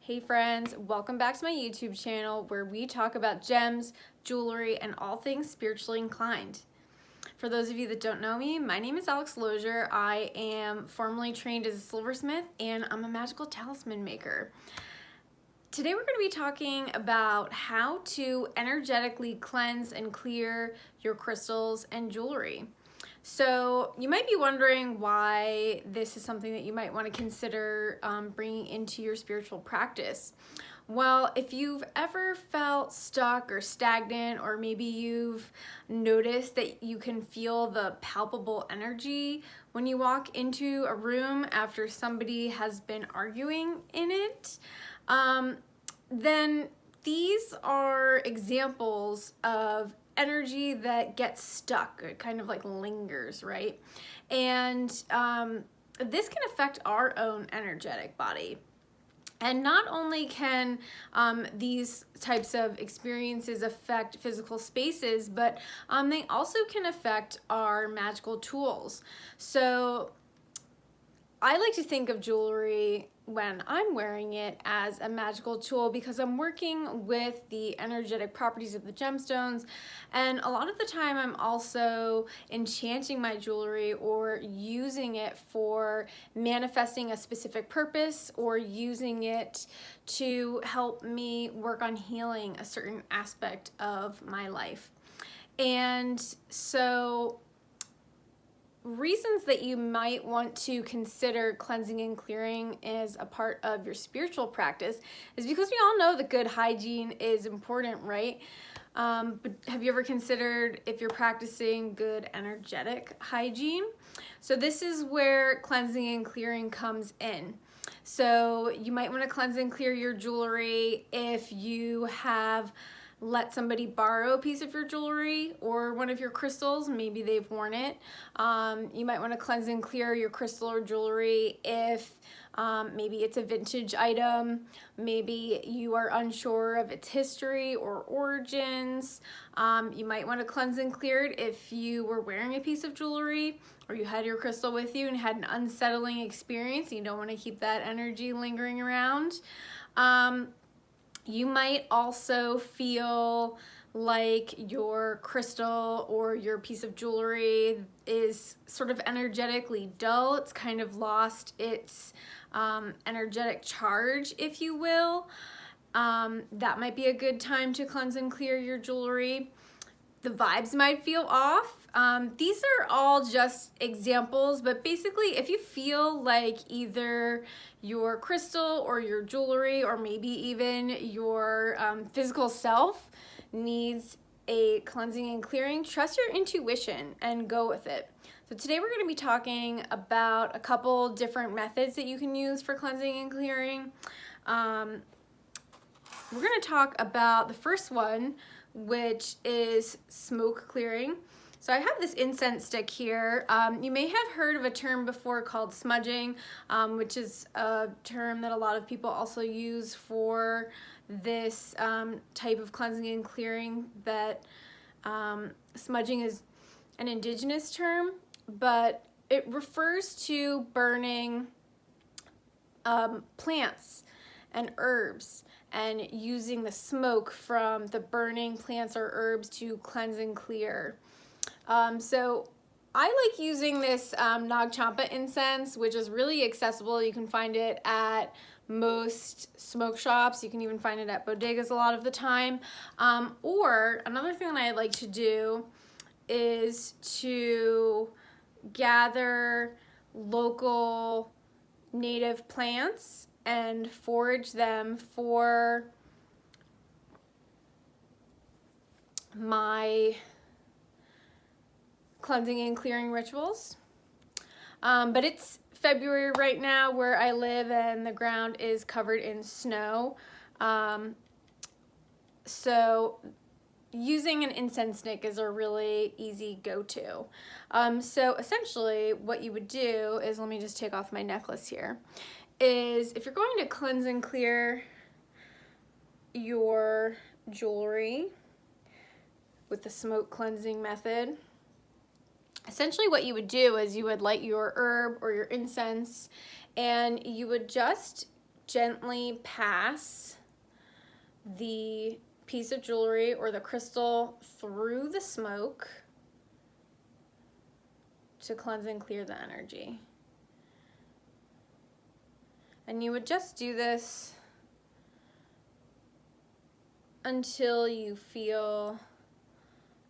Hey friends, welcome back to my YouTube channel where we talk about gems, jewelry, and all things spiritually inclined. For those of you that don't know me, my name is Alex Lozier. I am formally trained as a silversmith and I'm a magical talisman maker. Today we're going to be talking about how to energetically cleanse and clear your crystals and jewelry. So you might be wondering why this is something that you might want to consider bringing into your spiritual practice. Well, if you've ever felt stuck or stagnant, or maybe you've noticed that you can feel the palpable energy when you walk into a room after somebody has been arguing in it, then these are examples of energy that gets stuck. It kind of like lingers, right? And this can affect our own energetic body. And not only can these types of experiences affect physical spaces, but they also can affect our magical tools. So I like to think of jewelry when I'm wearing it as a magical tool because I'm working with the energetic properties of the gemstones, and a lot of the time I'm also enchanting my jewelry or using it for manifesting a specific purpose or using it to help me work on healing a certain aspect of my life. And so reasons that you might want to consider cleansing and clearing as a part of your spiritual practice is because we all know that good hygiene is important, right? But have you ever considered if you're practicing good energetic hygiene? So this is where cleansing and clearing comes in. So you might want to cleanse and clear your jewelry if you have let somebody borrow a piece of your jewelry or one of your crystals. Maybe they've worn it. You might want to cleanse and clear your crystal or jewelry if maybe it's a vintage item. Maybe you are unsure of its history or origins. You might want to cleanse and clear it if you were wearing a piece of jewelry or you had your crystal with you and had an unsettling experience. You don't want to keep that energy lingering around. You might also feel like your crystal or your piece of jewelry is sort of energetically dull. It's kind of lost its energetic charge, if you will. That might be a good time to cleanse and clear your jewelry. The vibes might feel off. These are all just examples, but basically if you feel like either your crystal or your jewelry or maybe even your physical self needs a cleansing and clearing, trust your intuition and go with it. So today we're going to be talking about a couple different methods that you can use for cleansing and clearing. We're going to talk about the first one, which is smoke clearing. So I have this incense stick here. You may have heard of a term before called smudging, which is a term that a lot of people also use for this type of cleansing and clearing. That smudging is an indigenous term, but it refers to burning plants and herbs and using the smoke from the burning plants or herbs to cleanse and clear. So I like using this Nag Champa incense, which is really accessible. You can find it at most smoke shops. You can even find it at bodegas a lot of the time. Or another thing that I like to do is to gather local native plants and forage them for my cleansing and clearing rituals. But it's February right now where I live and the ground is covered in snow. So using an incense stick is a really easy go-to. So essentially what you would do is, let me just take off my necklace here, is if you're going to cleanse and clear your jewelry with the smoke cleansing method, essentially what you would do is you would light your herb or your incense and you would just gently pass the piece of jewelry or the crystal through the smoke to cleanse and clear the energy. And you would just do this until you feel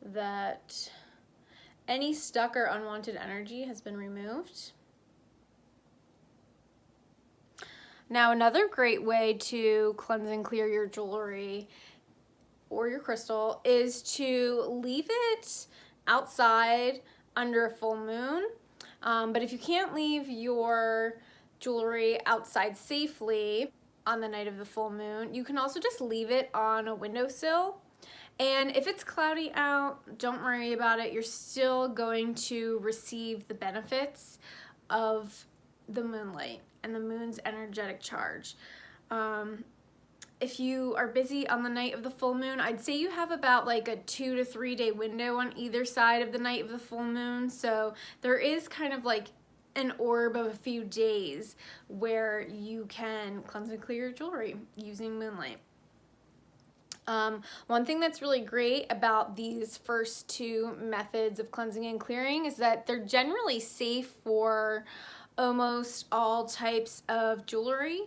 that any stuck or unwanted energy has been removed. Now, another great way to cleanse and clear your jewelry or your crystal is to leave it outside under a full moon. But if you can't leave your jewelry outside safely on the night of the full moon, you can also just leave it on a windowsill. And if it's cloudy out, don't worry about it. You're still going to receive the benefits of the moonlight and the moon's energetic charge. If you are busy on the night of the full moon, I'd say you have about like a 2 to 3 day window on either side of the night of the full moon. So there is kind of like an orb of a few days where you can cleanse and clear your jewelry using moonlight. One thing that's really great about these first two methods of cleansing and clearing is that they're generally safe for almost all types of jewelry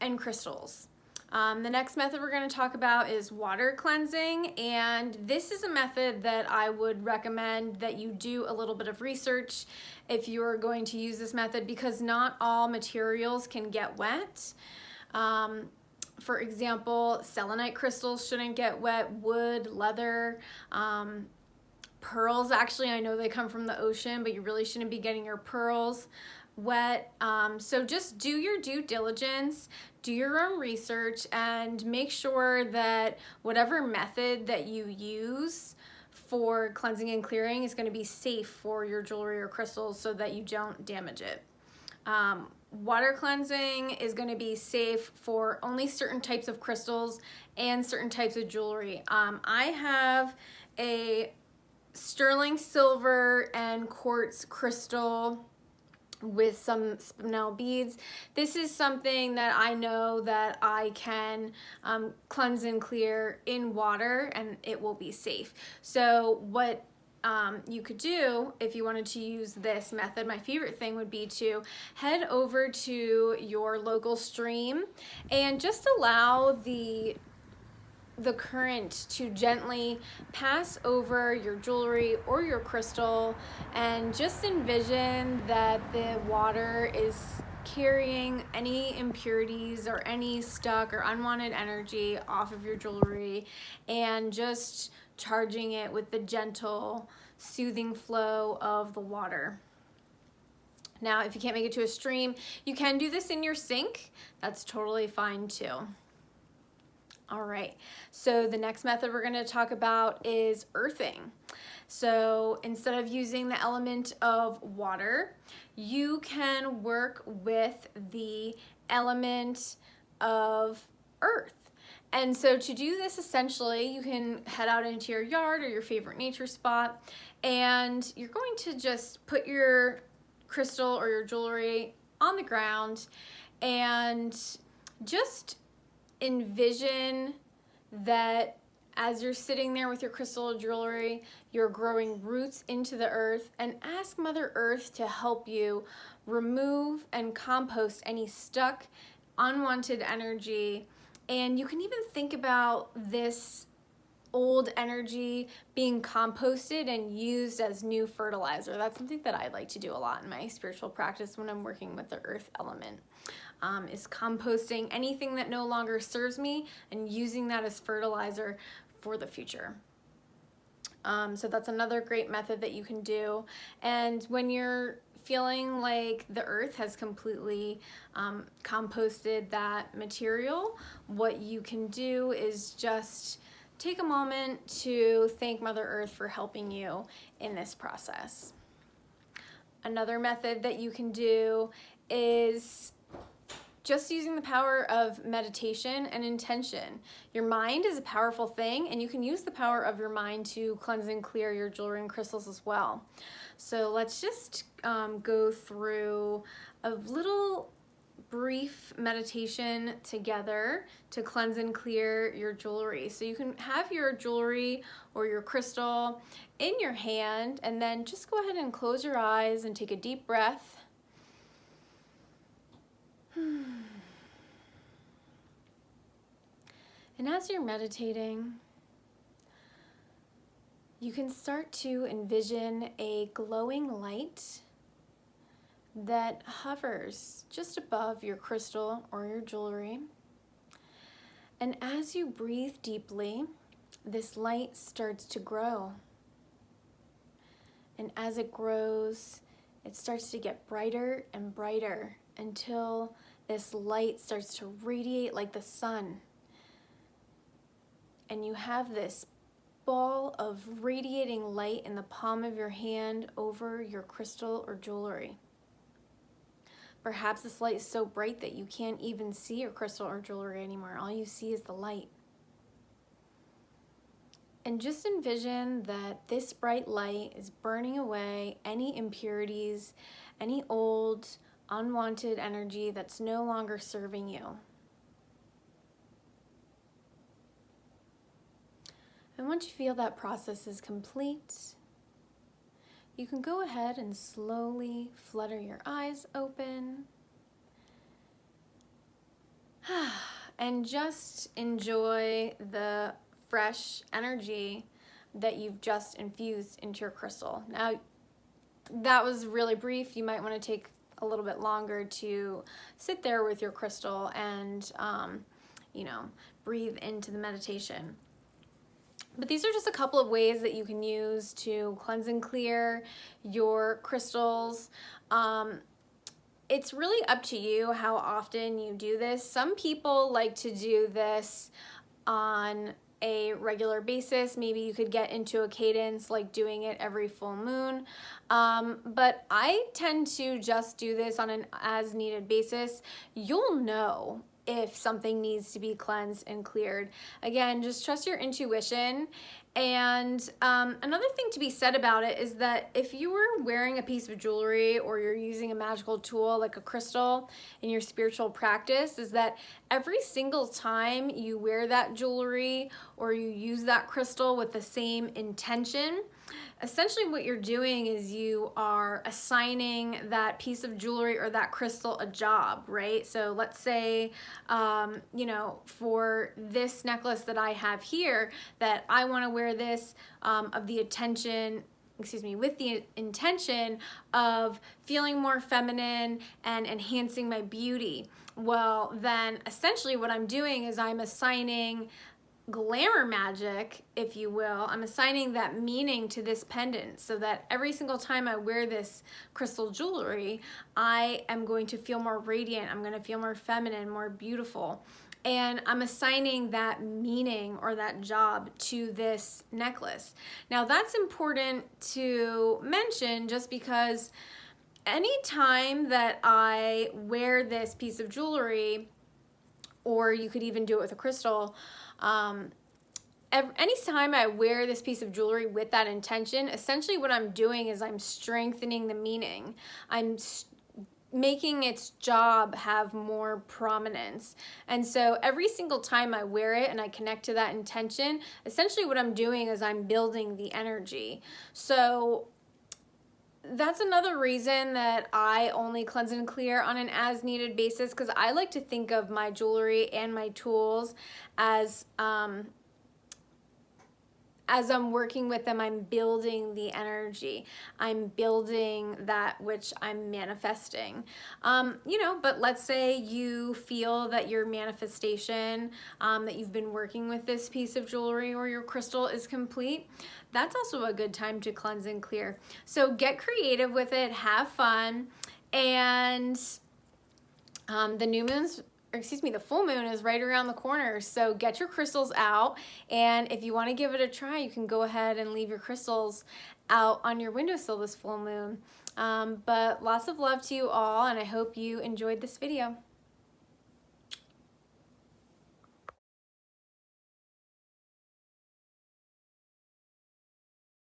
and crystals. The next method we're going to talk about is water cleansing, and this is a method that I would recommend that you do a little bit of research if you're going to use this method, because not all materials can get wet. For example, selenite crystals shouldn't get wet, wood, leather, pearls. Actually, I know they come from the ocean, but you really shouldn't be getting your pearls wet. So just do your due diligence, do your own research, and make sure that whatever method that you use for cleansing and clearing is going to be safe for your jewelry or crystals so that you don't damage it. Water cleansing is going to be safe for only certain types of crystals and certain types of jewelry. I have a sterling silver and quartz crystal with some spinel beads. This is something that I know that I can cleanse and clear in water and it will be safe. So what you could do if you wanted to use this method, my favorite thing would be to head over to your local stream and just allow the current to gently pass over your jewelry or your crystal, and just envision that the water is carrying any impurities or any stuck or unwanted energy off of your jewelry and just charging it with the gentle, soothing flow of the water. Now, if you can't make it to a stream, you can do this in your sink. That's totally fine too. All right, so the next method we're going to talk about is earthing. So instead of using the element of water, you can work with the element of earth. And so to do this, essentially, you can head out into your yard or your favorite nature spot, and you're going to just put your crystal or your jewelry on the ground and just envision that as you're sitting there with your crystal jewelry, you're growing roots into the earth, and ask Mother Earth to help you remove and compost any stuck, unwanted energy. And you can even think about this old energy being composted and used as new fertilizer. That's something that I like to do a lot in my spiritual practice when I'm working with the earth element. Is composting anything that no longer serves me and using that as fertilizer for the future. So that's another great method that you can do. And when you're feeling like the earth has completely composted that material, what you can do is just take a moment to thank Mother Earth for helping you in this process. Another method that you can do is just using the power of meditation and intention. Your mind is a powerful thing, and you can use the power of your mind to cleanse and clear your jewelry and crystals as well. So let's just go through a little brief meditation together to cleanse and clear your jewelry. So you can have your jewelry or your crystal in your hand, and then just go ahead and close your eyes and take a deep breath. And as you're meditating, you can start to envision a glowing light that hovers just above your crystal or your jewelry. And as you breathe deeply, this light starts to grow. And as it grows, it starts to get brighter and brighter until this light starts to radiate like the sun. And you have this ball of radiating light in the palm of your hand over your crystal or jewelry. Perhaps this light is so bright that you can't even see your crystal or jewelry anymore. All you see is the light. And just envision that this bright light is burning away any impurities, any old, unwanted energy that's no longer serving you. And once you feel that process is complete, you can go ahead and slowly flutter your eyes open and just enjoy the fresh energy that you've just infused into your crystal. Now, that was really brief. You might want to take a little bit longer to sit there with your crystal and, breathe into the meditation. But these are just a couple of ways that you can use to cleanse and clear your crystals. It's really up to you how often you do this. Some people like to do this on a regular basis. Maybe you could get into a cadence like doing it every full moon. But I tend to just do this on an as needed basis. You'll know if something needs to be cleansed and cleared. Again, just trust your intuition. And another thing to be said about it is that if you were wearing a piece of jewelry or you're using a magical tool like a crystal in your spiritual practice, is that every single time you wear that jewelry or you use that crystal with the same intention, essentially what you're doing is you are assigning that piece of jewelry or that crystal a job, right? So let's say, for this necklace that I have here, that I want to wear this with the intention of feeling more feminine and enhancing my beauty. Well, then essentially what I'm doing is I'm assigning glamour magic, if you will. I'm assigning that meaning to this pendant so that every single time I wear this crystal jewelry, I am going to feel more radiant. I'm going to feel more feminine, more beautiful. And I'm assigning that meaning or that job to this necklace. Now that's important to mention just because anytime that I wear this piece of jewelry, or you could even do it with a crystal, anytime I wear this piece of jewelry with that intention, essentially what I'm doing is I'm strengthening the meaning. I'm making its job have more prominence. And so every single time I wear it and I connect to that intention, essentially what I'm doing is I'm building the energy. So that's another reason that I only cleanse and clear on an as needed basis, because I like to think of my jewelry and my tools as I'm working with them, I'm building the energy. I'm building that which I'm manifesting. But let's say you feel that your manifestation, that you've been working with this piece of jewelry or your crystal is complete. That's also a good time to cleanse and clear. So get creative with it, have fun, and the full moon is right around the corner, so get your crystals out, and if you want to give it a try, you can go ahead and leave your crystals out on your windowsill this full moon. But lots of love to you all, and I hope you enjoyed this video.